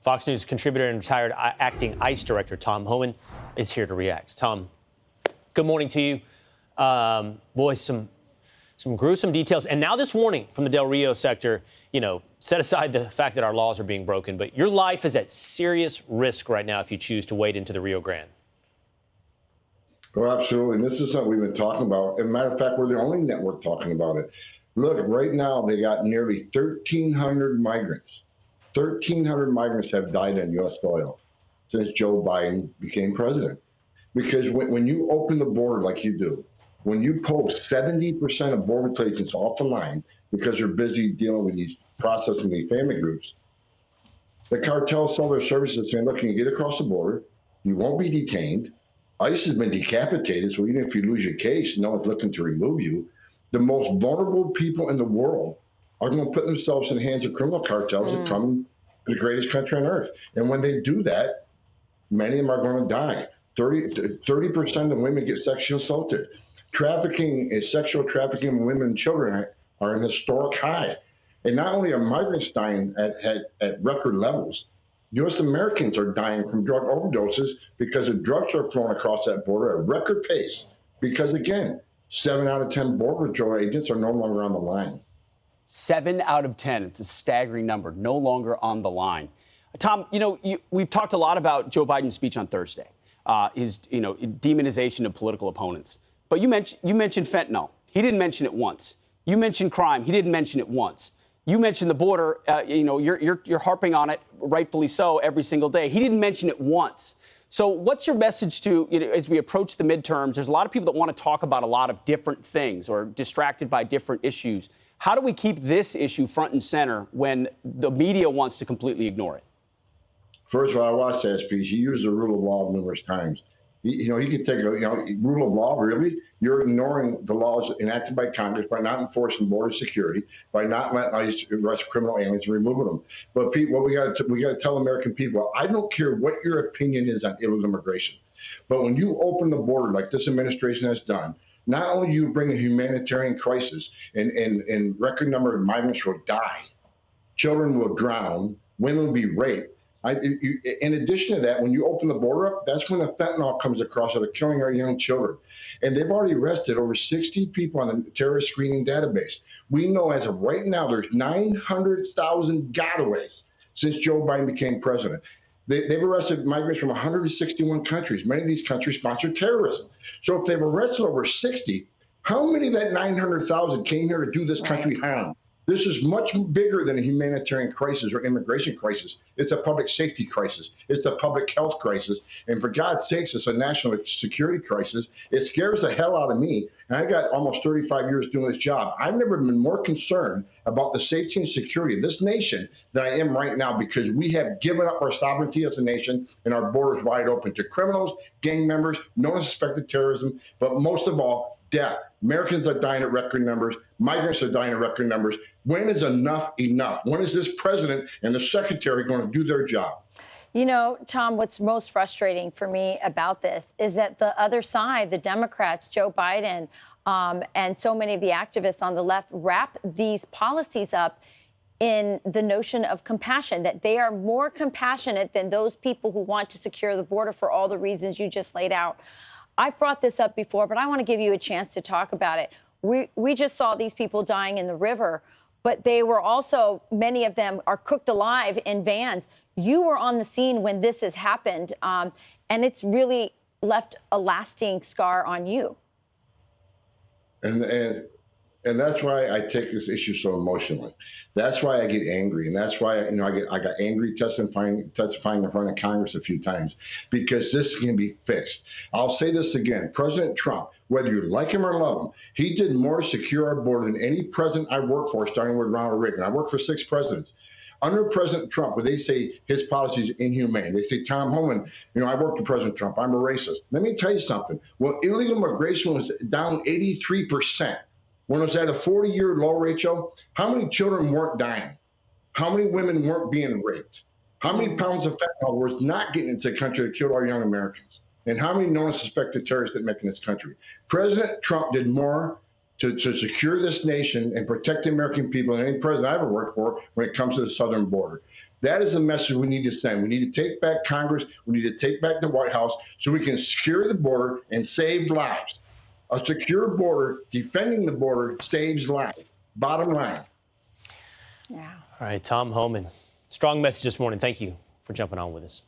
Fox News contributor and retired acting ICE director Tom Homan is here to react. Tom, good morning to you. Boy, some gruesome details. And now this warning from the Del Rio sector, set aside the fact that our laws are being broken, but your life is at serious risk right now if you choose to wade into the Rio Grande. Oh, absolutely. And this is something we've been talking about. As a matter of fact, we're the only network talking about it. Look, right now, they got nearly 1,300 migrants. 1,300 migrants have died on U.S. soil since Joe Biden became president. Because when you open the border like you do, when you pull 70% of border agents off the line because they're busy dealing with these processing these family groups, the cartels sell their services saying, look, you can get across the border, you won't be detained. ICE has been decapitated, so even if you lose your case, no one's looking to remove you. The most vulnerable people in the world are going to put themselves in the hands of criminal cartels that come to the greatest country on earth. And when they do that, many of them are going to die. 30% of women get sexually assaulted. Sexual trafficking of women and children are an historic high. And not only are migrants dying at record levels, U.S. Americans are dying from drug overdoses because the drugs are flowing across that border at record pace. Because again, 7 out of 10 border patrol agents are no longer on the line. 7 out of 10. It's a staggering number. No longer on the line. Tom, we've talked a lot about Joe Biden's speech on Thursday, his demonization of political opponents. But you mentioned fentanyl. He didn't mention it once. You mentioned crime. He didn't mention it once. You mentioned the border. You're harping on it, rightfully so, every single day. He didn't mention it once. So what's your message to, as we approach the midterms? There's a lot of people that want to talk about a lot of different things or distracted by different issues. How do we keep this issue front and center when the media wants to completely ignore it? First of all, I watched that speech. He used the rule of law numerous times. He can take rule of law, really? You're ignoring the laws enacted by Congress by not enforcing border security, by not letting ICE arrest criminal aliens and removing them. But what we got to tell American people, I don't care what your opinion is on illegal immigration, but when you open the border like this administration has done, not only do you bring a humanitarian crisis and record number of migrants will die, children will drown, women will be raped. In addition to that, when you open the border up, that's when the fentanyl comes across that are killing our young children. And they've already arrested over 60 people on the terrorist screening database. We know as of right now, there's 900,000 gotaways since Joe Biden became president. They've arrested migrants from 161 countries. Many of these countries sponsor terrorism. So if they've arrested over 60, how many of that 900,000 came here to do this country harm? This is much bigger than a humanitarian crisis or immigration crisis. It's a public safety crisis. It's a public health crisis. And for God's sakes, it's a national security crisis. It scares the hell out of me. And I got almost 35 years doing this job. I've never been more concerned about the safety and security of this nation than I am right now, because we have given up our sovereignty as a nation and our borders wide open to criminals, gang members, no suspected terrorism, but most of all, death. Americans are dying at record numbers. Migrants are dying at record numbers. When is enough enough? When is this president and the secretary going to do their job? Tom, what's most frustrating for me about this is that the other side, the Democrats, Joe Biden, and so many of the activists on the left wrap these policies up in the notion of compassion, that they are more compassionate than those people who want to secure the border for all the reasons you just laid out. I've brought this up before, but I want to give you a chance to talk about it. We just saw these people dying in the river, but they were also, many of them are cooked alive in vans. You were on the scene when this has happened, and it's really left a lasting scar on you. And that's why I take this issue so emotionally. That's why I get angry, and that's why I got angry testifying in front of Congress a few times, because this can be fixed. I'll say this again: President Trump, whether you like him or love him, he did more to secure our border than any president I worked for, starting with Ronald Reagan. I worked for 6 presidents. Under President Trump, when they say his policies are inhumane, they say, Tom Homan, I worked with President Trump, I'm a racist. Let me tell you something. Well, illegal immigration was down 83%. When it was at a 40-year low, Rachel, how many children weren't dying? How many women weren't being raped? How many pounds of fentanyl was not getting into the country to kill our young Americans? And how many known suspected terrorists that make in this country? President Trump did more to secure this nation and protect the American people than any president I ever worked for when it comes to the southern border. That is a message we need to send. We need to take back Congress. We need to take back the White House so we can secure the border and save lives. A secure border, defending the border, saves lives. Bottom line. Yeah. All right, Tom Homan. Strong message this morning. Thank you for jumping on with us.